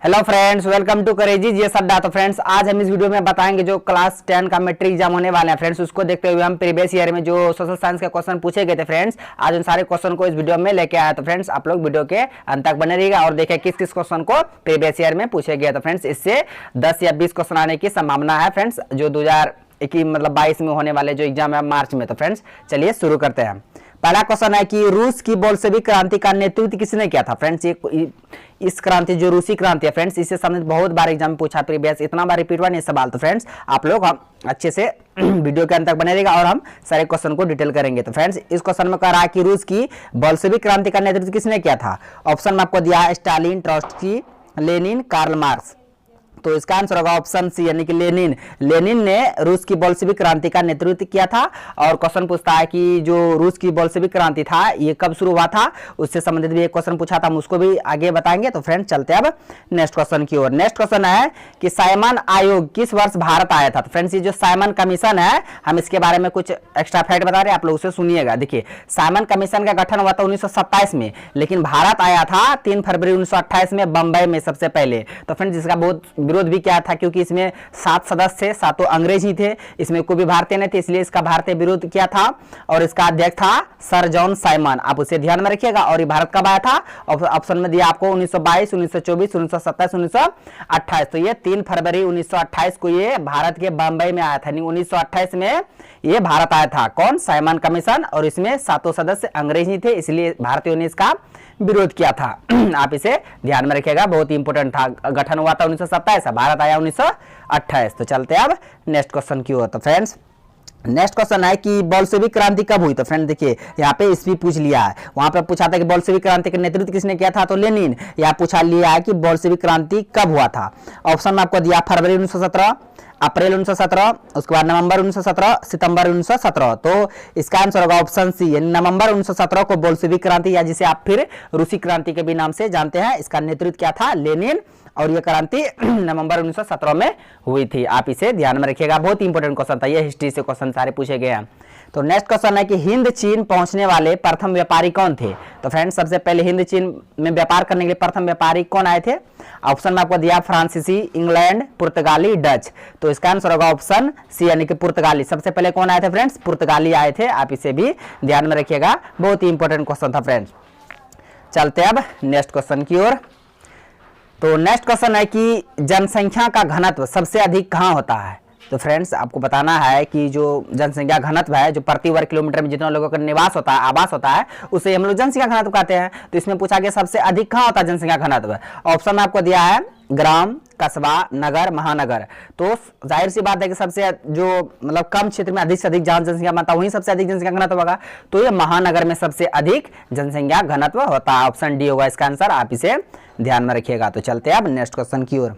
Hello friends, welcome to करेजी GS अड्डा। तो फ्रेंड्स, आज हम इस वीडियो में बताएंगे जो क्लास 10 का मैट्रिक एग्जाम होने वाले हैं फ्रेंड्स, उसको देखते हुए हम प्रीवियस ईयर में जो सोशल साइंस के क्वेश्चन पूछे गए थे फ्रेंड्स, आज उन सारे क्वेश्चन को इस वीडियो में लेके आया। तो फ्रेंड्स, आप लोग वीडियो के अंत तक बने रहिएगा और देखें किस किस क्वेश्चन को प्रीवियस ईयर में पूछे गए। तो फ्रेंड्स, इससे 10 या 20 क्वेश्चन आने की संभावना है फ्रेंड्स, जो 2021 में होने वाले जो एग्जाम है मार्च में। तो फ्रेंड्स, चलिए शुरू करते हैं। पहला क्वेश्चन है कि रूस की बोल्शेविक क्रांति का नेतृत्व किसने किया था फ्रेंड्स। इस क्रांति जो रूसी क्रांति है फ्रेंड्स, इससे संबंधित बहुत बार एग्जाम में पूछा प्रीवियस, इतना बार रिपीट हुआ नहीं सवाल। तो फ्रेंड्स, आप लोग हम अच्छे से वीडियो के अंत तक बने रहेगा और हम सारे क्वेश्चन को डिटेल करेंगे। तो फ्रेंड्स, इस क्वेश्चन में कह रहा है कि रूस की बोल्शेविक क्रांति का नेतृत्व किसने किया था। ऑप्शन में आपको दिया है Stalin, Trotsky, Lenin, Karl Marx. तो इसका आंसर होगा ऑप्शन सी यानी कि लेनिन। लेनिन ने रूस की बोल्शेविक क्रांति का नेतृत्व किया था। और क्वेश्चन पूछता है कि जो रूस की बोल्शेविक क्रांति था ये कब शुरू हुआ था, उससे संबंधित भी एक क्वेश्चन पूछा था, हम उसको भी आगे बताएंगे। तो फ्रेंड्स, चलते हैं अब नेक्स्ट क्वेश्चन की ओर। नेक्स्ट क्वेश्चन है कि साइमन आयोग किस वर्ष भारत आया था। तो फ्रेंड्स, ये जो साइमन कमीशन है, हम इसके बारे में कुछ एक्स्ट्रा फैक्ट बता रहे हैं, आप लोग उसे सुनिएगा। देखिए, साइमन कमीशन का गठन हुआ था 1927 में, लेकिन भारत आया था 3 फरवरी 1928 में बंबई में सबसे पहले। तो फ्रेंड्स, इसका बहुत विरोध भी किया था क्योंकि इसमें 7 सदस्य थे, 7 अंग्रेज ही थे, इसमें कोई भी भारतीय नहीं थे, इसलिए इसका भारतीय विरोध किया था। और इसका अध्यक्ष था सर जॉन साइमन, आप उसे ध्यान में रखिएगा। और ये भारत कब आया था, ऑप्शन में दिया आपको 1922, 1924, 1927, 1928। तो ये 3 फरवरी 1928 को ये भारत के बंबई में आया था। 1928 में ये भारत आया था। कौन? Simon commission. और इसमें 7 सदस्य अंग्रेज ही थे, इसलिए भारतीयों ने इसका विरोध किया था। आप इसे ध्यान में रखिएगा, बहुत ही इंपोर्टेंट था। गठन हुआ था 1927, भारत आया 1928। तो चलते हैं अब नेक्स्ट क्वेश्चन की ओर। तो फ्रेंड्स, नेक्स्ट क्वेश्चन है कि बोल्शेविक क्रांति कब हुई। तो फ्रेंड देखिए, यहाँ पे ईस्वी पूछ लिया है, वहां पे पूछा था कि बोल्शेविक क्रांति का नेतृत्व किसने किया था, तो लेनिन। यहाँ पूछा लिया है कि बोल्शेविक क्रांति कब हुआ था। ऑप्शन में आपको दिया फरवरी 1917, अप्रैल 1917, उसके बाद नवंबर 1917, सितंबर 1917। तो इसका आंसर होगा ऑप्शन सी यानी नवंबर 1917 को बोल्शेविक क्रांति, या जिसे आप फिर रूसी क्रांति के भी नाम से जानते हैं, इसका नेतृत्व किया था लेनिन। और यह क्रांति नवंबर 1917 में हुई थी। आप इसे ध्यान में रखिएगा, बहुत इंपॉर्टेंट क्वेश्चन था, ये हिस्ट्री से क्वेश्चन सारे पूछे गए हैं। तो नेक्स्ट क्वेश्चन है कि हिंद चीन पहुंचने वाले प्रथम व्यापारी कौन थे। तो फ्रेंड्स, सबसे पहले हिंद चीन में व्यापार करने के लिए प्रथम व्यापारी कौन आए थे। ऑप्शन में आपको दिया फ्रांसीसी, इंग्लैंड, पुर्तगाली, डच। तो इसका आंसर होगा ऑप्शन सी यानी कि पुर्तगाली। सबसे पहले कौन आए थे फ्रेंड्स, पुर्तगाली आए थे। आप इसे भी ध्यान में रखिएगा, बहुत ही इंपॉर्टेंट क्वेश्चन था फ्रेंड्स। चलते अब नेक्स्ट क्वेश्चन की ओर। तो नेक्स्ट क्वेश्चन है कि जनसंख्या का घनत्व सबसे अधिक कहाँ होता है। तो फ्रेंड्स, आपको बताना है कि जो जनसंख्या घनत्व है, जो प्रति वर्ग किलोमीटर में जितना लोगों का निवास होता है, आवास होता है, उसे हम लोग जनसंख्या घनत्व कहते हैं। तो इसमें पूछा गया सबसे अधिक कहाँ होता है जनसंख्या घनत्व। ऑप्शन में आपको दिया है ग्राम, कस्बा, नगर, महानगर। तो जाहिर सी बात है कि सबसे जो मतलब कम क्षेत्र में अधिक से अधिक जहां जनसंख्या बनता है वहीं सबसे अधिक जनसंख्या घनत्व होगा। तो ये महानगर में सबसे अधिक जनसंख्या घनत्व होता है। ऑप्शन डी होगा इसका आंसर, आप इसे ध्यान में रखिएगा। तो चलते हैं अब नेक्स्ट क्वेश्चन की ओर।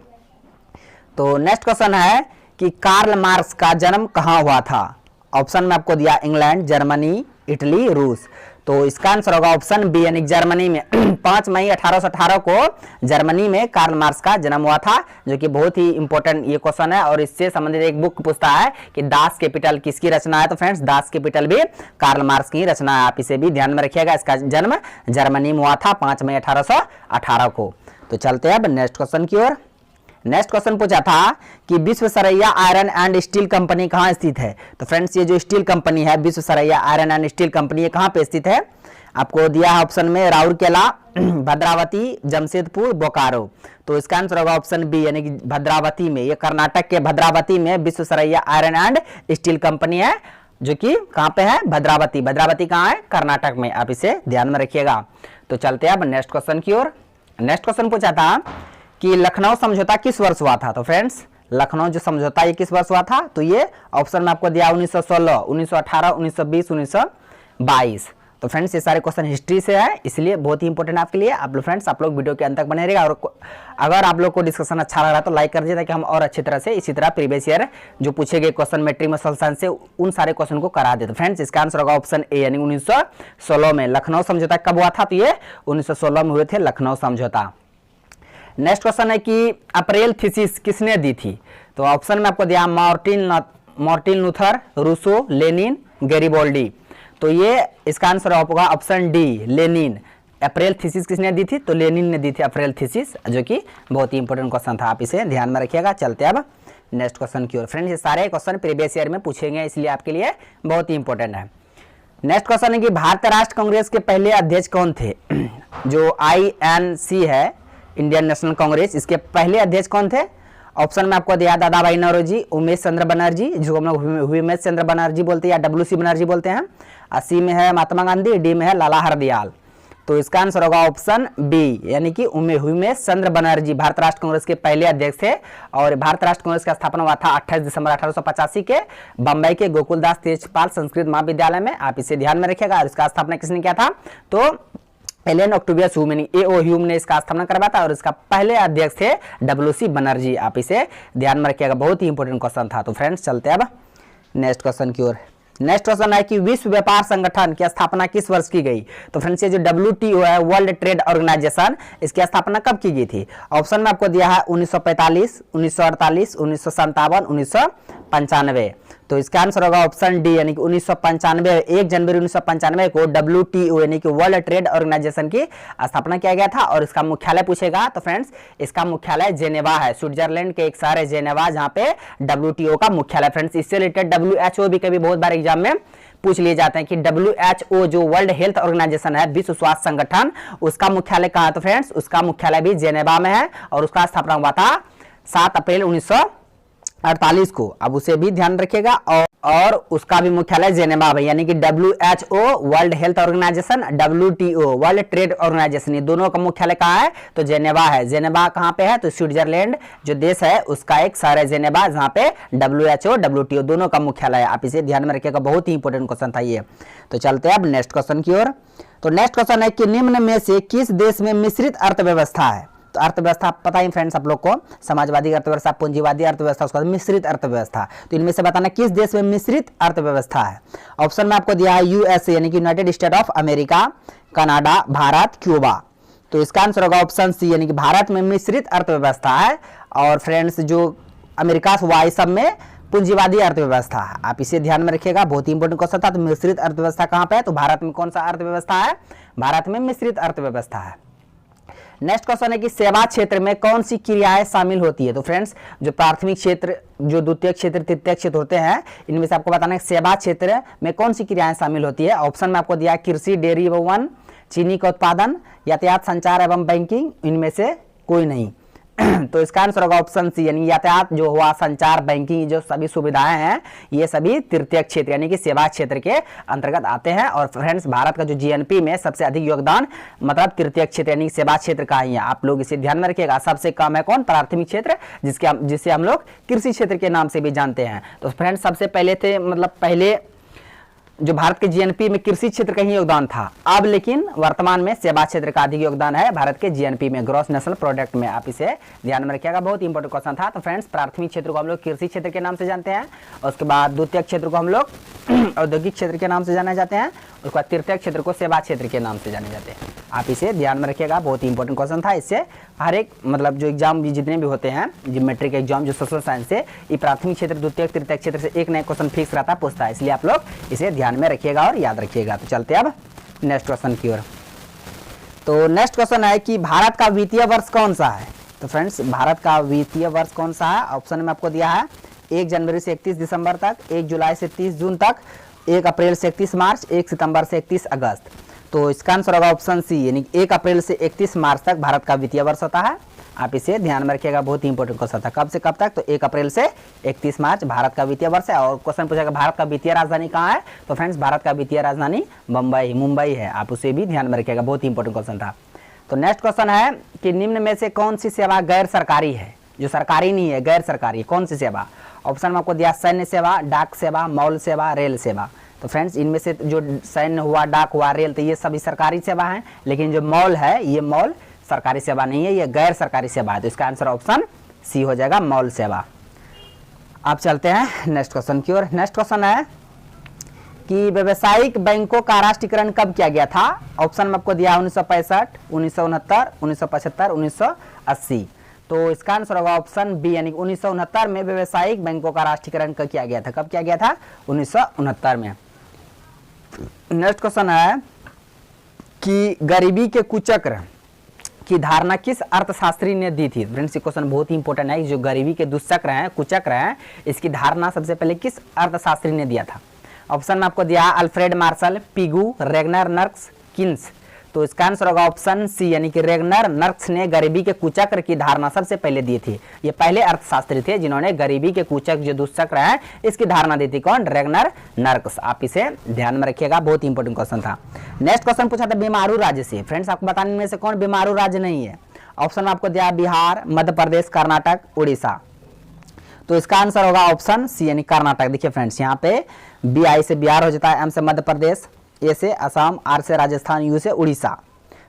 तो नेक्स्ट क्वेश्चन है कि कार्ल मार्क्स का जन्म कहाँ हुआ था। ऑप्शन में आपको दिया इंग्लैंड, जर्मनी, इटली, रूस। तो इसका आंसर होगा ऑप्शन बी यानी जर्मनी में। 5 मई 1818 को जर्मनी में कार्ल मार्क्स का जन्म हुआ था, जो कि बहुत ही इंपॉर्टेंट ये क्वेश्चन है। और इससे संबंधित एक बुक पूछता है कि दास कैपिटल किसकी रचना है। तो फ्रेंड्स, दास कैपिटल भी कार्ल मार्क्स की रचना है, आप इसे भी ध्यान में रखिएगा। इसका जन्म जर्मनी में हुआ था 5 मई 1818 को। तो चलते हैं अब नेक्स्ट क्वेश्चन की ओर। नेक्स्ट क्वेश्चन पूछा था कि विश्व Saraiya iron and steel company कहाँ स्थित है। तो फ्रेंड्स, ये जो स्टील कंपनी है, विश्व Saraiya iron and steel company, ये कहाँ पे स्थित है। आपको दिया है ऑप्शन में राउरकेला, भद्रावती, जमशेदपुर, बोकारो। तो इसका आंसर होगा ऑप्शन बी यानी कि भद्रावती में। ये कर्नाटक के भद्रावती में विश्व Saraiya iron and steel company है, जो कि कहाँ पे है, भद्रावती। भद्रावती कहाँ है, कर्नाटक में, आप इसे ध्यान में रखिएगा। तो चलते हैं अब नेक्स्ट क्वेश्चन की ओर। नेक्स्ट क्वेश्चन पूछा था कि लखनऊ समझौता किस वर्ष हुआ था। तो फ्रेंड्स, लखनऊ जो समझौता ये किस वर्ष हुआ था। तो ये ऑप्शन में आपको दिया 1916, 1918, 1920, 1922। तो फ्रेंड्स, ये सारे क्वेश्चन हिस्ट्री से है, इसलिए बहुत ही इंपॉर्टेंट आपके लिए। आप लोग फ्रेंड्स, आप लोग वीडियो के अंत तक बने रहिएगा। और अगर आप लोग को डिस्कशन अच्छा लग रहा है तो लाइक कर दीजिए, ताकि हम और अच्छी तरह से इसी तरह प्रीवियस ईयर जो पूछे गए क्वेश्चन मैट्रिक में सोशल साइंस से उन सारे क्वेश्चन को करा दे। तो फ्रेंड्स, इसका आंसर होगा ऑप्शन ए यानी 1916 में। लखनऊ समझौता कब हुआ था, तो ये 1916 में हुए थे लखनऊ समझौता। नेक्स्ट क्वेश्चन है कि अप्रैल थीसिस किसने दी थी। तो ऑप्शन में आपको दिया मार्टिन लूथर, रूसो, लेनिन, गैरिबोल्डी। तो ये इसका आंसर होगा option D Lenin. April thesis किसने दी थी? तो लेनिन ने दी थी अप्रैल थीसिस, जो कि बहुत ही इंपॉर्टेंट क्वेश्चन था, आप इसे ध्यान में रखिएगा। चलते अब नेक्स्ट क्वेश्चन की ओर। फ्रेंड्स ये सारे क्वेश्चन प्रीवियस ईयर में पूछेंगे, इसलिए आपके लिए बहुत ही इंपॉर्टेंट है। नेक्स्ट क्वेश्चन है कि भारतीय राष्ट्र कांग्रेस के पहले अध्यक्ष कौन थे? जो INC है, इंडियन नेशनल कांग्रेस, इसके पहले अध्यक्ष कौन थे? ऑप्शन में आपको दिया दादा भाई नौरोजी, उमेश चंद्र बनर्जी, जो हम लोग उमेश चंद्र बनर्जी बोलते हैं या WC बनर्जी बोलते हैं। सी में है महात्मा गांधी, डी में है लाला हरदयाल। तो इसका आंसर होगा ऑप्शन बी, यानी कि उमेश चंद्र बनर्जी भारत राष्ट्र कांग्रेस के पहले अध्यक्ष थे। और भारत राष्ट्र कांग्रेस का स्थापना हुआ था 28 दिसंबर 1885 के बम्बई के गोकुलदास तेजपाल संस्कृत महाविद्यालय में, आप इसे ध्यान में रखिएगा। और इसका स्थापना किसने किया था? तो एलन ऑक्टोवियस ह्यूम A.O. ह्यूम ने इसका स्थापना करवाया था, और इसका पहले अध्यक्ष थे WC बनर्जी, आप इसे ध्यान में रखिएगा, बहुत ही इंपॉर्टेंट क्वेश्चन था। तो फ्रेंड्स चलते हैं अब नेक्स्ट क्वेश्चन की ओर। नेक्स्ट क्वेश्चन है कि विश्व व्यापार संगठन की स्थापना किस वर्ष की गई? तो फ्रेंड्स ये जो WTO है, वर्ल्ड ट्रेड ऑर्गेनाइजेशन, इसकी स्थापना कब की गई थी? ऑप्शन में आपको दिया है 1945, 1948, 1957, 1995। तो इसका आंसर होगा ऑप्शन डी, यानी कि 1995, 1 जनवरी 1995 को WTO यानी कि वर्ल्ड ट्रेड ऑर्गेनाइजेशन की स्थापना किया गया था। और इसका मुख्यालय पूछेगा तो फ्रेंड्स इसका मुख्यालय जेनेवा है, स्विट्जरलैंड के एक शहर है जेनेवा, जहां पे WTO का मुख्यालय। फ्रेंड्स इससे रिलेटेड WHO भी कभी बहुत बार एग्जाम में पूछ लिए जाते हैं कि WHO जो वर्ल्ड हेल्थ ऑर्गेनाइजेशन है, विश्व स्वास्थ्य संगठन, उसका मुख्यालय कहाँ है? तो फ्रेंड्स उसका मुख्यालय भी जेनेवा में है, और उसका स्थापना हुआ था 7 अप्रैल 1948 को, अब उसे भी ध्यान रखिएगा। और उसका भी मुख्यालय जेनेवा है, यानी कि WHO world health organization, WTO world trade organization, ये दोनों का मुख्यालय कहाँ है? तो जेनेवा है। जेनेवा कहाँ पे है? तो स्विट्जरलैंड जो देश है उसका एक शहर है जेनेवा, जहाँ पे WHO WTO दोनों का मुख्यालय है, आप इसे ध्यान में रखिएगा, बहुत ही इंपॉर्टेंट क्वेश्चन था ये। तो चलते हैं अब नेक्स्ट क्वेश्चन की ओर। तो नेक्स्ट क्वेश्चन है कि निम्न में से किस देश में मिश्रित अर्थव्यवस्था है? तो अर्थव्यवस्था पता ही फ्रेंड्स आप लोग को, समाजवादी अर्थव्यवस्था, पूंजीवादी अर्थव्यवस्था, उसके बाद मिश्रित अर्थव्यवस्था। तो इनमें से बताना किस देश में मिश्रित अर्थव्यवस्था है। ऑप्शन में आपको दिया है USA यानी कि United state of America, Canada, Bharat, Cuba. तो इसका आंसर होगा ऑप्शन सी, यानी कि भारत में मिश्रित अर्थव्यवस्था है। और फ्रेंड्स जो अमेरिका हुआ इस सब में पूंजीवादी अर्थव्यवस्था है, आप इसे ध्यान में रखिएगा, बहुत ही इंपॉर्टेंट क्वेश्चन था। तो मिश्रित अर्थव्यवस्था कहाँ पे है? तो भारत में कौन सा अर्थव्यवस्था है? भारत में मिश्रित अर्थव्यवस्था है। नेक्स्ट क्वेश्चन है कि सेवा क्षेत्र में कौन सी क्रियाएं शामिल होती है? तो फ्रेंड्स जो प्राथमिक क्षेत्र, जो द्वितीय क्षेत्र, तृतीय क्षेत्र होते हैं, इनमें से आपको बताना है सेवा क्षेत्र में कौन सी क्रियाएं शामिल होती है। ऑप्शन में आपको दिया कृषि, डेयरी एवं चीनी का उत्पादन, यातायात, संचार एवं बैंकिंग, इनमें से कोई नहीं। तो इसका आंसर होगा ऑप्शन सी, यानी यातायात जो हुआ, संचार, बैंकिंग, जो सभी सुविधाएं हैं, ये सभी तृतीय क्षेत्र यानी कि सेवा क्षेत्र के अंतर्गत आते हैं। और फ्रेंड्स भारत का जो GNP में सबसे अधिक योगदान मतलब तृतीय क्षेत्र यानी सेवा क्षेत्र का ही है, आप लोग इसे ध्यान में रखिएगा। सबसे कम है कौन? प्राथमिक क्षेत्र, जिसे हम लोग कृषि क्षेत्र के नाम से भी जानते हैं। तो फ्रेंड्स सबसे पहले थे, मतलब पहले जो भारत के GNP में कृषि क्षेत्र का ही योगदान था, अब लेकिन वर्तमान में सेवा क्षेत्र का अधिक योगदान है भारत के GNP में, ग्रॉस नेशनल प्रोडक्ट में, आप इसे ध्यान में रखिएगा, बहुत इंपॉर्टेंट क्वेश्चन था। तो फ्रेंड्स प्राथमिक क्षेत्र को हम लोग कृषि क्षेत्र के नाम से जानते हैं, और उसके बाद द्वितीय क्षेत्र को हम लोग औद्योगिक क्षेत्र के नाम से जाने जाते हैं, उसके बाद तृतीय क्षेत्र को सेवा क्षेत्र के नाम से जाने जाते हैं, आप इसे ध्यान में रखिएगा, बहुत ही इंपॉर्टेंट क्वेश्चन था। इससे हर एक मतलब जो एग्जाम जितने भी होते हैं, जो मैट्रिक एग्जाम जो सोशल साइंस से, ये प्राथमिक क्षेत्र, द्वितीय, तृतीय क्षेत्र से एक नया क्वेश्चन फिक्स रहता है, पूछता है, इसलिए आप लोग इसे ध्यान में रखिएगा और याद रखिएगा। तो चलते अब नेक्स्ट क्वेश्चन की ओर। तो नेक्स्ट क्वेश्चन है कि भारत का वित्तीय वर्ष कौन सा है? तो फ्रेंड्स भारत का वित्तीय वर्ष कौन सा है? ऑप्शन में आपको दिया है 1 जनवरी से 31 दिसंबर तक, 1 जुलाई से 30 जून तक, 1 अप्रैल से 31 मार्च, 1 सितंबर से 31 अगस्त। तो इसका आंसर होगा ऑप्शन सी, यानी 1 अप्रैल से 31 मार्च तक भारत का वित्तीय वर्ष होता है, आप इसे ध्यान में रखिएगा, बहुत ही इंपॉर्टेंट क्वेश्चन था। कब से कब तक? तो 1 अप्रैल से 31 मार्च भारत का वित्तीय वर्ष है। और क्वेश्चन पूछेगा भारत का वित्तीय राजधानी कहाँ है? तो फ्रेंड्स भारत का वित्तीय राजधानी मुंबई है, आप उसे भी ध्यान में रखिएगा, बहुत ही इंपॉर्टेंट क्वेश्चन था। तो नेक्स्ट क्वेश्चन है कि निम्न में से कौन सी सेवा गैर सरकारी है? जो सरकारी नहीं है, गैर सरकारी, कौन सी सेवा? ऑप्शन में आपको दिया सैन्य सेवा, डाक सेवा, मॉल सेवा, रेल सेवा। तो फ्रेंड्स इनमें से जो सैन्य हुआ, डाक हुआ, रेल, तो ये सभी सरकारी सेवा है, लेकिन जो मॉल है, ये मॉल सरकारी सेवा नहीं है, ये गैर सरकारी सेवा है। तो इसका आंसर ऑप्शन सी हो जाएगा, मॉल सेवा। आप चलते हैं नेक्स्ट क्वेश्चन की ओर। नेक्स्ट क्वेश्चन है कि व्यावसायिक बैंकों का राष्ट्रीयकरण कब किया गया था? ऑप्शन में आपको दिया 1965, 1969, 1975, 1980। तो इसका आंसर होगा ऑप्शन बी, यानी 1969 में व्यावसायिक बैंकों का राष्ट्रीयकरण किया गया था। कब किया गया था? 1969 में। नेक्स्ट क्वेश्चन है कि गरीबी के कुचक्र की धारणा किस अर्थशास्त्री ने दी थी। फ्रेंड्स ये क्वेश्चन बहुत ही इंपॉर्टेंट है। जो गरीबी के दुष्चक्र हैं, कुचक्र हैं, इसकी धारणा सबसे पहले किस अर्थशास्त्री ने दिया था। ऑप्शन में आपको दिया Alfred Marshall, Pigou, Ragnar नर्क्स, Keynes. तो इसका आंसर होगा ऑप्शन सी, यानी कि रेगनर नर्क्स ने गरीबी के कुचक्र की धारणा सबसे पहले दी थी। ये पहले अर्थशास्त्री थे जिन्होंने गरीबी के कुचक्र जो दुष्चक्र है इसकी धारणा दी थी। कौन? रेगनर नर्क्स। आप इसे ध्यान में रखिएगा, बहुत ही इंपॉर्टेंट क्वेश्चन था। नेक्स्ट क्वेश्चन पूछा था बीमारू राज्य से। फ्रेंड्स आपको बताने में से कौन बीमारू राज्य नहीं है। ऑप्शन में आपको दिया बिहार, मध्य प्रदेश, कर्नाटक, उड़ीसा। तो इसका आंसर होगा ऑप्शन सी, यानी कर्नाटक। देखिए फ्रेंड्स यहाँ पे बी आई से बिहार हो जाता है, एम से मध्य प्रदेश, ए से असम, आर से राजस्थान, यू से उड़ीसा।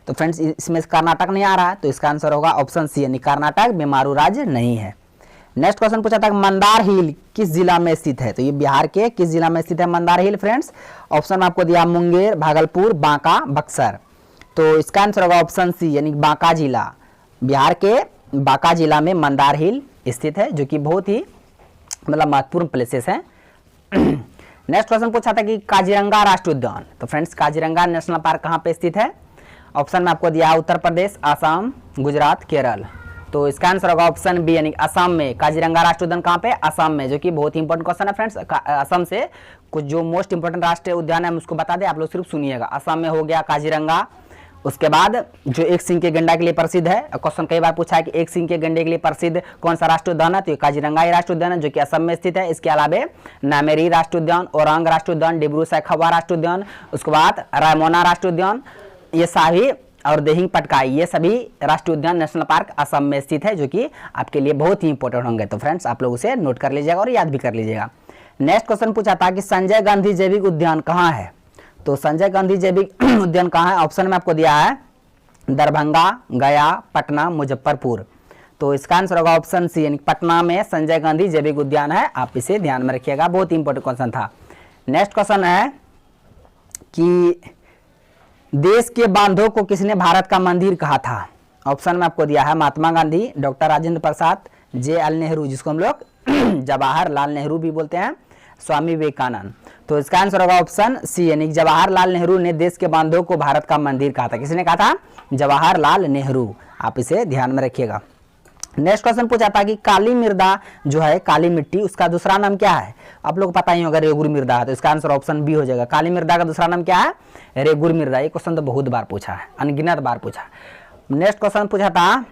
तो फ्रेंड्स इसमें कर्नाटक नहीं आ रहा है, तो इसका आंसर होगा ऑप्शन सी, यानी कर्नाटक बीमारू राज्य नहीं है। नेक्स्ट क्वेश्चन पूछा था मंदार हिल किस जिला में स्थित है। तो ये बिहार के किस जिला में स्थित है मंदार हिल। फ्रेंड्स ऑप्शन में आपको दिया मुंगेर, भागलपुर, बांका, बक्सर। तो इसका आंसर होगा ऑप्शन सी, यानी बांका जिला। बिहार के बांका जिला में मंदार हिल स्थित है, जो कि बहुत ही मतलब महत्वपूर्ण प्लेसेस है। नेक्स्ट क्वेश्चन पूछा था कि काजीरंगा राष्ट्रीय उद्यान। तो फ्रेंड्स काजीरंगा नेशनल पार्क कहाँ पे स्थित है। ऑप्शन में आपको दिया उत्तर प्रदेश, आसाम, गुजरात, केरल। तो इसका आंसर होगा ऑप्शन बी, यानी असम में। काजीरंगा राष्ट्रीय उद्यान कहाँ पे? असम में, जो कि बहुत ही इंपॉर्टेंट क्वेश्चन है फ्रेंड्स। असम से कुछ जो मोस्ट इंपॉर्टेंट राष्ट्रीय उद्यान है हम उसको बता दें, आप लोग सिर्फ सुनिएगा। असम में हो गया काजीरंगा। उसके बाद जो एक सिंह के गैंडा के लिए प्रसिद्ध है, क्वेश्चन कई बार पूछा है कि एक सिंह के गैंडे के लिए प्रसिद्ध कौन सा राष्ट्रीय उद्यान है, तो काजीरंगा ही राष्ट्रीय उद्यान है, जो कि असम में स्थित है। इसके अलावा नामेरी राष्ट्रीय उद्यान, औरंग राष्ट्रीय उद्यान, डिब्रू सैखवा राष्ट्रीय उद्यान, उसके बाद रायमोना राष्ट्रीय उद्यान, ये सभी, और देहिंग पटकाई, ये सभी राष्ट्रीय उद्यान नेशनल पार्क असम में स्थित है, जो कि आपके लिए बहुत ही इंपॉर्टेंट होंगे। तो फ्रेंड्स आप लोग उसे नोट कर लीजिएगा और याद भी कर लीजिएगा। नेक्स्ट क्वेश्चन पूछा था कि संजय गांधी जैविक उद्यान कहाँ है। तो संजय गांधी जैविक उद्यान कहाँ है। ऑप्शन में आपको दिया है दरभंगा, गया, पटना, मुजफ्फरपुर। तो इसका आंसर होगा ऑप्शन सी, यानी पटना में संजय गांधी जैविक उद्यान है। आप इसे ध्यान में रखिएगा, बहुत ही इंपॉर्टेंट क्वेश्चन था। नेक्स्ट क्वेश्चन है कि देश के बांधों को किसने भारत का मंदिर कहा था। ऑप्शन में आपको दिया है महात्मा गांधी, डॉक्टर राजेंद्र प्रसाद, जे.एल. नेहरू, जिसको हम लोग जवाहरलाल नेहरू भी बोलते हैं, स्वामी विवेकानंद। तो इसका आंसर होगा ऑप्शन सी, यानी जवाहरलाल नेहरू ने देश के बांधों को भारत का मंदिर कहा था। किसने कहा था? जवाहरलाल नेहरू। आप इसे ध्यान में रखिएगा। नेक्स्ट क्वेश्चन पूछा था कि काली मृदा जो है, काली मिट्टी, उसका दूसरा नाम क्या है। आप लोग पता ही होगा रेगुर मृदा है, तो इसका आंसर ऑप्शन बी हो जाएगा। काली मृदा का दूसरा नाम क्या है? रेगुर मृदा। ये क्वेश्चन तो बहुत बार पूछा है, अनगिनत बार पूछा। नेक्स्ट क्वेश्चन पूछा था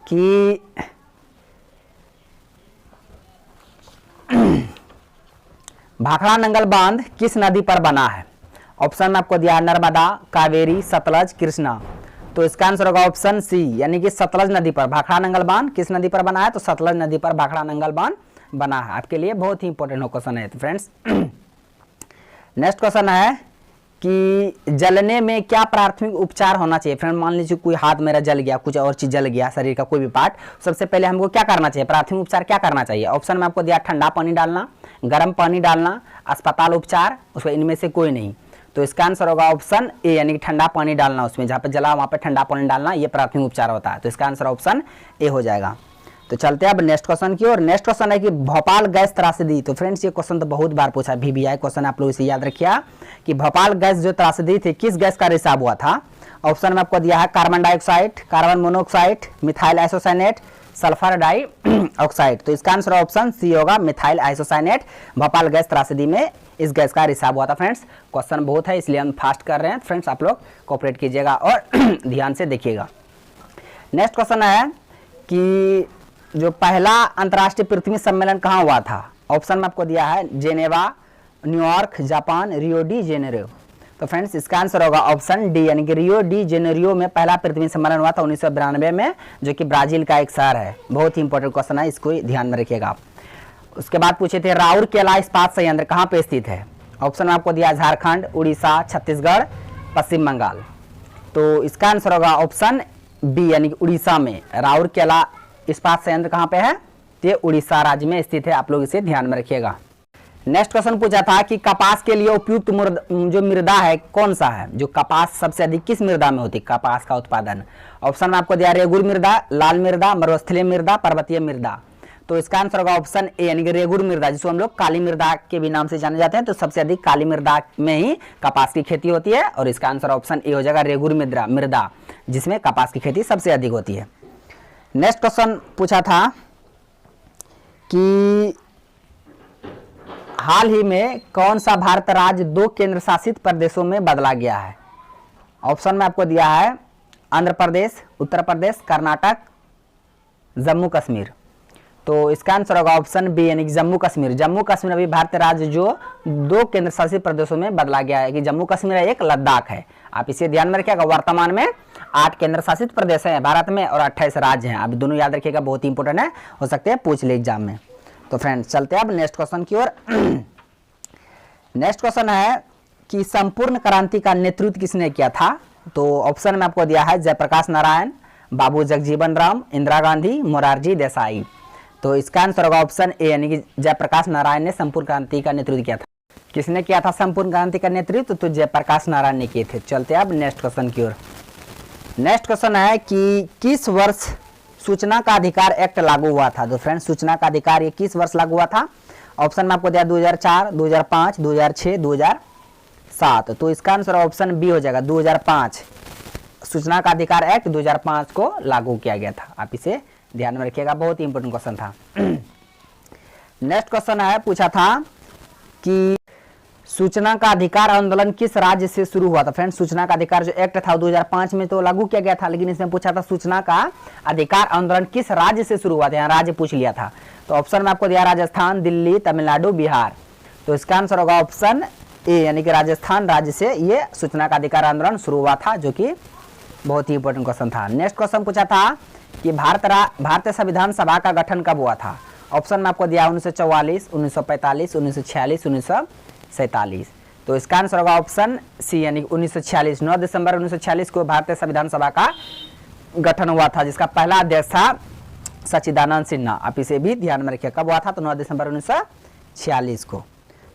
कि भाखड़ा नंगल बांध किस नदी पर बना है। ऑप्शन में आपको दिया नर्मदा, कावेरी, सतलज, कृष्णा। तो इसका आंसर होगा ऑप्शन सी, यानी कि सतलज नदी पर। भाखड़ा नंगल बांध किस नदी पर बना है, तो सतलज नदी पर भाखड़ा नंगल बांध बना है। आपके लिए बहुत ही इंपॉर्टेंट क्वेश्चन है। तो फ्रेंड्स नेक्स्ट क्वेश्चन है कि जलने में क्या प्राथमिक उपचार होना चाहिए। फ्रेंड मान लीजिए कोई हाथ मेरा जल गया, कुछ और चीज जल गया, शरीर का कोई भी पार्ट, सबसे पहले हमको क्या करना चाहिए, प्राथमिक उपचार क्या करना चाहिए। ऑप्शन में आपको दिया ठंडा पानी डालना, गर्म पानी डालना, अस्पताल उपचार, उसको इनमें से कोई नहीं। तो इसका आंसर होगा ऑप्शन ए, यानी कि ठंडा पानी डालना, उसमें जहाँ पे जला वहाँ पे ठंडा पानी डालना, ये प्राथमिक उपचार होता है। तो इसका आंसर ऑप्शन ए हो जाएगा। तो चलते हैं अब नेक्स्ट क्वेश्चन की ओर। नेक्स्ट क्वेश्चन है कि भोपाल गैस त्रासदी। तो फ्रेंड्स ये क्वेश्चन तो बहुत बार पूछा है, VVI क्वेश्चन, आप लोग इसे याद रखिए कि भोपाल गैस जो त्रासदी थी किस गैस का रिसाव हुआ था। ऑप्शन में आपको दिया है carbon dioxide, carbon monoxide, methyl isocyanate, sulphur dioxide. तो इसका आंसर ऑप्शन सी होगा, मिथाइल आइसोसाइनेट। भोपाल गैस त्रासदी में इस गैस का रिसाव हुआ था। फ्रेंड्स क्वेश्चन बहुत है इसलिए हम फास्ट कर रहे हैं। फ्रेंड्स आप लोग कोऑपरेट कीजिएगा और ध्यान से देखिएगा। नेक्स्ट क्वेश्चन है कि जो पहला अंतर्राष्ट्रीय पृथ्वी सम्मेलन कहाँ हुआ था। ऑप्शन में आपको दिया है Geneva, New York, Japan, Rio de Janeiro. तो फ्रेंड्स इसका आंसर होगा ऑप्शन डी, यानी कि रियो डी जेनेरियो में पहला पृथ्वी सम्मेलन हुआ था 1992 में, जो कि ब्राजील का एक शहर है। बहुत ही इंपॉर्टेंट क्वेश्चन है, इसको ध्यान में रखिएगा आप। उसके बाद पूछे थे राउरकेला इस्पात संयंत्र कहाँ पे स्थित है। ऑप्शन में आपको दिया झारखंड, उड़ीसा, छत्तीसगढ़, पश्चिम बंगाल। तो इसका आंसर होगा ऑप्शन बी, यानी कि उड़ीसा में। राउरकेला इस्पात संयंत्र कहाँ पे है, ये उड़ीसा राज्य में स्थित है। आप लोग इसे ध्यान में रखिएगा। नेक्स्ट क्वेश्चन पूछा था कि कपास के लिए उपयुक्त जो मृदा है कौन सा है, जो कपास सबसे अधिक किस मृदा में होती है कपास का उत्पादन। ऑप्शन में आपको दिया रेगुर मृदा, लाल मृदा, मरुस्थलीय मृदा, पर्वतीय मृदा। तो इसका आंसर होगा ऑप्शन ए यानी कि रेगुर मृदा, जिसको हम लोग काली मृदा के भी नाम से जाने जाते हैं। तो सबसे अधिक काली मृदा में ही कपास की खेती होती है और इसका आंसर ऑप्शन ए हो जाएगा रेगुर मृदा जिसमें कपास की खेती सबसे अधिक होती है। नेक्स्ट क्वेश्चन पूछा था कि हाल ही में कौन सा भारत राज्य 2 केंद्र शासित प्रदेशों में बदला गया है। ऑप्शन में आपको दिया है आंध्र प्रदेश, उत्तर प्रदेश, कर्नाटक, जम्मू कश्मीर। तो इसका आंसर होगा ऑप्शन बी यानी कि जम्मू कश्मीर। जम्मू कश्मीर अभी भारतीय राज्य जो 2 केंद्र शासित प्रदेशों में बदला गया है कि जम्मू कश्मीर एक लद्दाख है। आप इसे ध्यान में रखिएगा। वर्तमान में 8 केंद्र शासित प्रदेश हैं भारत में और 28 राज्य हैं। आप दोनों याद रखिएगा, बहुत ही इंपॉर्टेंट है, हो सकते हैं पूछ ले एग्जाम में। तो फ्रेंड्स चलते हैं अब नेक्स्ट क्वेश्चन की ओर। नेक्स्ट क्वेश्चन है कि संपूर्ण क्रांति का नेतृत्व किसने किया था। तो ऑप्शन में आपको दिया है जयप्रकाश नारायण, बाबू जगजीवन राम, इंदिरा गांधी, मोरारजी देसाई। तो इसका आंसर होगा ऑप्शन ए यानी कि जयप्रकाश नारायण ने संपूर्ण क्रांति का नेतृत्व किया था। किसने किया था संपूर्ण क्रांति का नेतृत्व? तो जयप्रकाश नारायण ने किए थे। चलते अब नेक्स्ट क्वेश्चन की ओर। नेक्स्ट क्वेश्चन है कि किस वर्ष सूचना का अधिकार एक्ट लागू हुआ था। तो फ्रेंड्स सूचना का अधिकार ये किस वर्ष लागू हुआ था? ऑप्शन में आपको दिया 2004, 2005, 2006, 2007। तो इसका आंसर ऑप्शन बी हो जाएगा 2005। सूचना का अधिकार एक्ट 2005 को लागू किया गया था। आप इसे ध्यान में रखिएगा, बहुत ही इंपॉर्टेंट क्वेश्चन था। नेक्स्ट क्वेश्चन है पूछा था कि सूचना का अधिकार आंदोलन किस राज्य से शुरू हुआ था। फ्रेंड्स सूचना का अधिकार जो एक्ट था 2005 में तो लागू किया गया था, लेकिन इसमें पूछा था सूचना का अधिकार आंदोलन किस राज्य से शुरू हुआ था। यहाँ राज्य पूछ लिया था। तो ऑप्शन में आपको दिया राजस्थान, दिल्ली, तमिलनाडु, बिहार। तो इसका आंसर होगा ऑप्शन ए यानी कि राजस्थान राज्य से ये सूचना का अधिकार आंदोलन शुरू हुआ था, जो कि बहुत ही इंपॉर्टेंट क्वेश्चन था। नेक्स्ट क्वेश्चन पूछा था कि भारतीय संविधान सभा का गठन कब हुआ था। ऑप्शन में आपको दिया 1944, 1945, 1946, 1947। तो इसका आंसर होगा ऑप्शन सी यानी 1946। 9 दिसंबर 1946 को भारतीय संविधान सभा का गठन हुआ था, जिसका पहला अध्यक्ष था सच्चिदानंद सिन्हा। आप इसे भी ध्यान में रखिए, कब हुआ था? तो 9 दिसंबर 1946 को।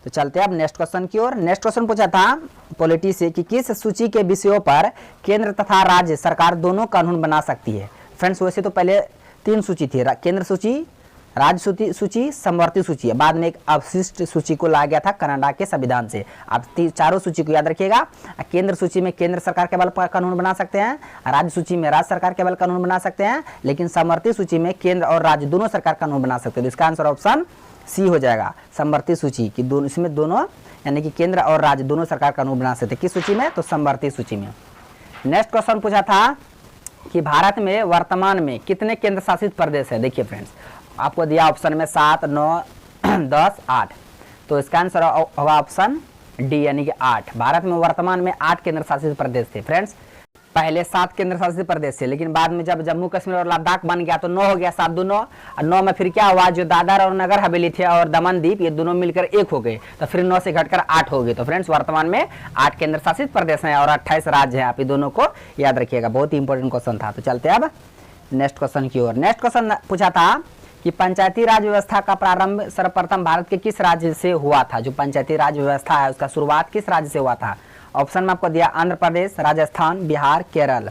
तो चलते हैं अब नेक्स्ट क्वेश्चन की ओर। नेक्स्ट क्वेश्चन पूछा था पॉलिटी से कि किस सूची के विषयों पर केंद्र तथा राज्य सरकार दोनों कानून बना सकती है। फ्रेंड्स वैसे तो पहले 3 सूची थी, केंद्र सूची, राज्य सूची, समवर्ती सूची। बाद में एक अवशिष्ट सूची को लाया गया था कनाडा के संविधान से। आप चारों सूची को याद रखिएगा। केंद्र सूची में केंद्र सरकार केवल कानून बना सकते हैं, राज्य सूची में राज्य सरकार केवल कानून बना सकते हैं, लेकिन समवर्ती सूची में केंद्र और राज्य दोनों सरकार कानून बना सकते हैं। तो इसका आंसर ऑप्शन सी हो जाएगा, समवर्ती सूची की। दोनों इसमें दोनों यानी कि केंद्र और राज्य दोनों सरकार कानून बना सकते हैं। किस सूची में? तो समवर्ती सूची में। नेक्स्ट क्वेश्चन पूछा था कि भारत में वर्तमान में कितने केंद्र शासित प्रदेश है। देखिए फ्रेंड्स आपको दिया ऑप्शन में 7, 9, 10, 8। तो इसका आंसर होगा ऑप्शन डी यानी कि 8। भारत में वर्तमान में 8 केंद्र शासित प्रदेश थे। फ्रेंड्स पहले 7 केंद्र शासित प्रदेश थे, लेकिन बाद में जब जम्मू कश्मीर और लद्दाख बन गया तो 9 हो गया, 7 2 9। और 9 में फिर क्या हुआ, जो दादर और नगर हवेली थे और दमन द्वीप, ये दोनों मिलकर 1 हो गए। तो फिर 9 से घटकर 8 हो गए। तो फ्रेंड्स वर्तमान में 8 केंद्र शासित प्रदेश हैं और 28 राज्य हैं। आप ये दोनों को याद रखिएगा, बहुत ही इंपॉर्टेंट क्वेश्चन था। तो चलते अब नेक्स्ट क्वेश्चन की ओर। नेक्स्ट क्वेश्चन पूछा था कि पंचायती राज व्यवस्था का प्रारंभ सर्वप्रथम भारत के किस राज्य से हुआ था। जो पंचायती राज व्यवस्था है उसका शुरुआत किस राज्य से हुआ था। ऑप्शन में आपको दिया आंध्र प्रदेश, राजस्थान, बिहार, केरल।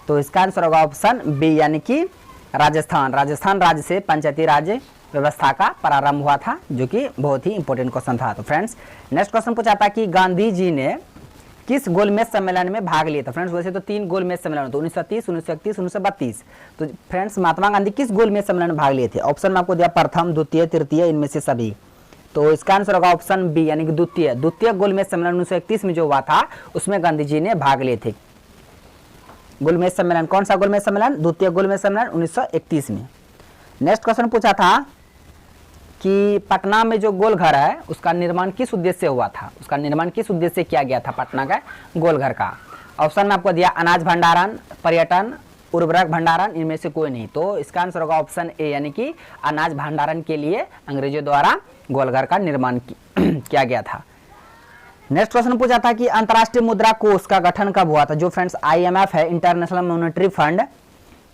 तो इसका आंसर होगा ऑप्शन बी यानी कि राजस्थान। राजस्थान राज्य से पंचायती राज व्यवस्था का प्रारंभ हुआ था, जो कि बहुत ही इंपॉर्टेंट क्वेश्चन था। तो फ्रेंड्स नेक्स्ट क्वेश्चन पूछा था कि गांधी जी ने किस गोलमेज सम्मेलन में भाग लिया था। फ्रेंड्स वैसे तो 3 गोलमेज सम्मेलन, तो 1930, 1931, 1932। तो फ्रेंड्स महात्मा गांधी किस गोलमेज सम्मेलन में भाग लिए थे। ऑप्शन में आपको दिया प्रथम, द्वितीय, तृतीय, इनमें से सभी। तो इसका आंसर होगा ऑप्शन बी यानी कि द्वितीय गोलमेज सम्मेलन 1931 में जो हुआ था उसमें गांधी जी ने भाग लिए थे। गोलमेज सम्मेलन कौन सा गोलमेज सम्मेलन? द्वितीय गोलमेज सम्मेलन 1931 में। नेक्स्ट क्वेश्चन पूछा था कि पटना में जो गोलघर है उसका निर्माण किस उद्देश्य से हुआ था। उसका निर्माण किस उद्देश्य से किया गया था पटना का गोलघर का। ऑप्शन में आपको दिया अनाज भंडारण, पर्यटन, उर्वरक भंडारण, इनमें से कोई नहीं। तो इसका आंसर होगा ऑप्शन ए यानी कि अनाज भंडारण के लिए अंग्रेजों द्वारा गोलघर का निर्माण किया गया था। नेक्स्ट क्वेश्चन पूछा था कि अंतर्राष्ट्रीय मुद्रा कोष का गठन कब हुआ था। जो फ्रेंड्स IMF है, इंटरनेशनल मॉनेटरी फंड,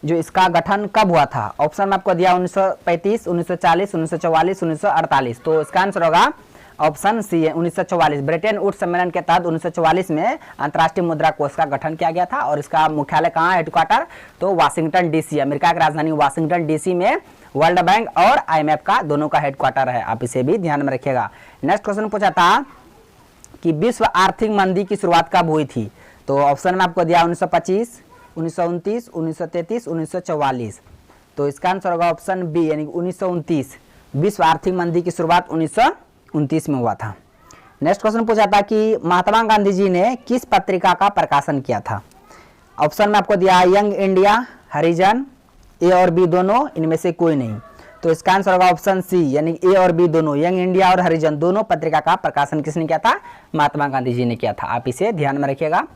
जो इसका गठन कब हुआ था। ऑप्शन में आपको दिया 1935, 1940, 1944, 1948। तो इसका आंसर होगा ऑप्शन सी है 1944। ब्रिटेन वुड्स सम्मेलन के तहत 1944 में अंतर्राष्ट्रीय मुद्रा कोष का गठन किया गया था और इसका मुख्यालय कहाँ है, हेडक्वार्टर, तो वाशिंगटन डीसी, अमेरिका की राजधानी वाशिंगटन डीसी में वर्ल्ड बैंक और IMF का दोनों का हेडक्वार्टर है। आप इसे भी ध्यान में रखिएगा। नेक्स्ट क्वेश्चन पूछा था कि विश्व आर्थिक मंदी की शुरुआत कब हुई थी, तो ऑप्शन में आपको दिया 1925, 1929, 1933, 1944। तो इसका आंसर होगा ऑप्शन बी यानी 1929। विश्व आर्थिक मंदी की शुरुआत 1929 में हुआ था। नेक्स्ट क्वेश्चन पूछा था कि महात्मा गांधी जी ने किस पत्रिका का प्रकाशन किया था। ऑप्शन में आपको दिया यंग इंडिया, हरिजन, ए और बी दोनों, इनमें से कोई नहीं। तो इसका आंसर होगा ऑप्शन सी यानी ए और बी दोनों, यंग इंडिया और हरिजन दोनों पत्रिका का प्रकाशन किसने किया था, महात्मा गांधी जी ने किया था। आप इसे ध्यान में रखिएगा।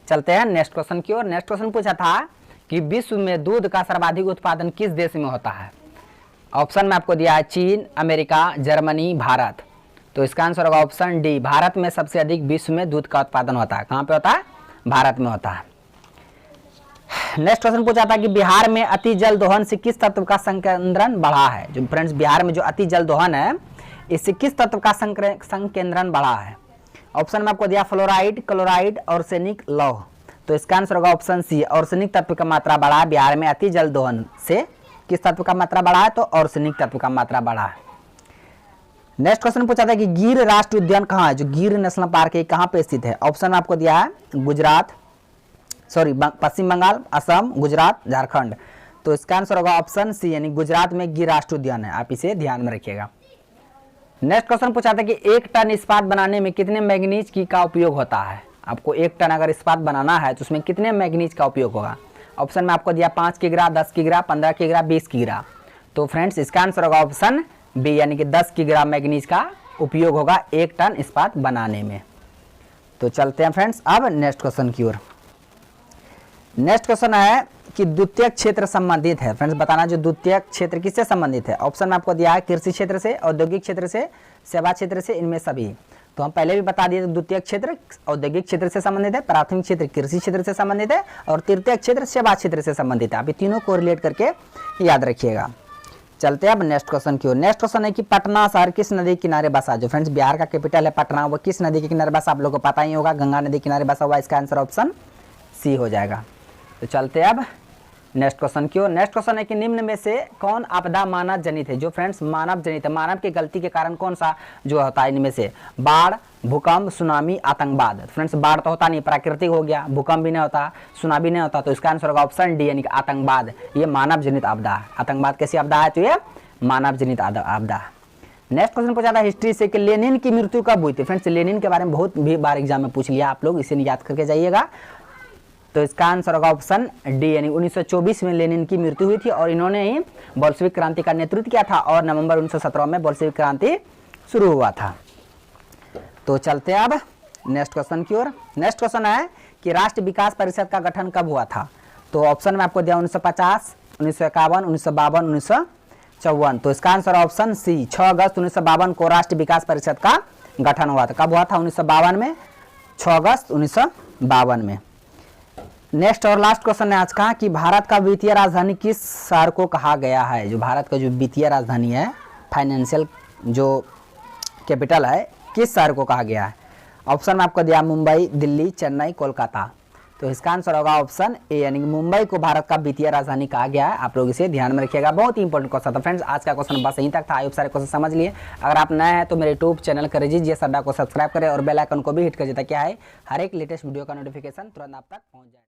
चलते हैं नेक्स्ट क्वेश्चन की ओर। नेक्स्ट क्वेश्चन पूछा था कि विश्व में दूध का सर्वाधिक उत्पादन किस देश में होता है। ऑप्शन में आपको दिया है चीन, अमेरिका, जर्मनी, भारत। तो इसका आंसर होगा ऑप्शन डी, भारत में सबसे अधिक विश्व में दूध का उत्पादन होता है। कहाँ पे होता है, भारत में होता है। नेक्स्ट क्वेश्चन पूछा था कि बिहार में अति जल दोहन से किस तत्व का संकेंद्रण बढ़ा है। जो फ्रेंड्स बिहार में जो अति जल दोहन है इससे किस तत्व का संकेंद्रण बढ़ा है। ऑप्शन में आपको दिया फ्लोराइड, क्लोराइड, आर्सेनिक, लौह। तो इसका आंसर होगा ऑप्शन सी, आर्सेनिक तत्व का मात्रा बढ़ा है बिहार में अति जल दोहन से। किस तत्व का मात्रा बढ़ा है, तो आर्सेनिक तत्व का मात्रा बढ़ा है। नेक्स्ट क्वेश्चन पूछा था कि गिर राष्ट्रीय उद्यान कहाँ है, जो गिर नेशनल पार्क है कहाँ पे स्थित है। ऑप्शन में आपको दिया है गुजरात, पश्चिम बंगाल, असम, गुजरात, झारखंड। तो इसका आंसर होगा ऑप्शन सी यानी गुजरात में गिर राष्ट्रीय उद्यान है। आप इसे ध्यान में रखिएगा। नेक्स्ट क्वेश्चन पूछा था कि 1 टन इस्पात बनाने में कितने मैग्नीज की का उपयोग होता है। आपको 1 टन अगर इस्पात बनाना है तो उसमें कितने मैग्नीज का उपयोग होगा। ऑप्शन में आपको दिया 5 किग्रा, 10 किग्रा, 15 किग्रा, 20 किग्रा। तो फ्रेंड्स इसका आंसर होगा ऑप्शन बी यानी कि 10 किग्रा मैग्नीज का उपयोग होगा 1 टन इस्पात बनाने में। तो चलते हैं फ्रेंड्स अब नेक्स्ट क्वेश्चन की ओर। नेक्स्ट क्वेश्चन है कि द्वितीयक क्षेत्र संबंधित है। फ्रेंड्स बताना जो द्वितीयक क्षेत्र किससे संबंधित है। ऑप्शन में आपको दिया है कृषि क्षेत्र से, औद्योगिक क्षेत्र से, सेवा क्षेत्र से, इनमें सभी। तो हम पहले भी बता दिए द्वितीयक क्षेत्र औद्योगिक क्षेत्र से संबंधित है, प्राथमिक क्षेत्र कृषि क्षेत्र से संबंधित है और तृतीयक क्षेत्र सेवा क्षेत्र से संबंधित है। आप तीनों को रिलेट करके याद रखिएगा। चलते हैं अब नेक्स्ट क्वेश्चन की ओर। नेक्स्ट क्वेश्चन है कि पटना शहर किस नदी के किनारे बसा। जो फ्रेंड्स बिहार का कैपिटल है पटना, वो किस नदी के किनारे बसा आप लोगों को पता ही होगा, गंगा नदी किनारे बसा हुआ। इसका आंसर ऑप्शन सी हो जाएगा। तो चलते हैं अब नेक्स्ट क्वेश्चन की ओर। नेक्स्ट क्वेश्चन है कि निम्न में से कौन आपदा मानव जनित है। जो फ्रेंड्स मानव जनित है, मानव की गलती के कारण कौन सा जो होता है इनमें से, बाढ़, भूकंप, सुनामी, आतंकवाद। फ्रेंड्स बाढ़ तो होता नहीं, प्राकृतिक हो गया, भूकंप भी नहीं होता, सुनामी नहीं होता। तो इसका आंसर होगा ऑप्शन डी यानी कि आतंकवाद। ये मानव जनित आपदा है। आतंकवाद कैसी आपदा है, तो ये मानव जनित आपदा है। नेक्स्ट क्वेश्चन पूछा था हिस्ट्री से कि लेनिन की मृत्यु कब हुई थी। फ्रेंड्स लेनिन के बारे में बहुत भी बार एग्जाम में पूछ लिया आप लोग, इसे याद करके जाइएगा। तो इसका आंसर होगा ऑप्शन डी यानी 1924 में लेनिन की मृत्यु हुई थी और इन्होंने ही बोल्शेविक क्रांति का नेतृत्व किया था और नवंबर 1917 में बोल्शेविक क्रांति शुरू हुआ था। तो चलते हैं अब नेक्स्ट क्वेश्चन की ओर। नेक्स्ट क्वेश्चन है कि राष्ट्रीय विकास परिषद का गठन कब हुआ था। तो ऑप्शन में आपको दिया 1950, 1951, 1952, 1954। तो इसका आंसर ऑप्शन सी 6 अगस्त 1952 को राष्ट्रीय विकास परिषद का गठन हुआ था। कब हुआ था, 1952 में, 6 अगस्त 1952 में। नेक्स्ट और लास्ट क्वेश्चन है आज का कि भारत का वित्तीय राजधानी किस शहर को कहा गया है। जो भारत का जो वित्तीय राजधानी है, फाइनेंशियल जो कैपिटल है, किस शहर को कहा गया है। ऑप्शन में आपको दिया मुंबई, दिल्ली, चेन्नई, कोलकाता। तो इसका आंसर होगा ऑप्शन ए यानी कि मुंबई को भारत का वित्तीय राजधानी कहा गया है। आप लोग इसे ध्यान में रखिएगा, बहुत ही इंपॉर्टेंट क्वेश्चन था। फ्रेंड्स आज का क्वेश्चन बस यहीं तक था। आई सारे क्वेश्चन समझ लिए। अगर आप नए हैं तो मेरे यूट्यूब चैनल करेजिए जी सड्डा को सब्सक्राइब करें और बेल आइकन को भी हिट कर देता क्या है हर एक लेटेस्ट वीडियो का नोटिफिकेशन तुरंत आप तक पहुंच जाए।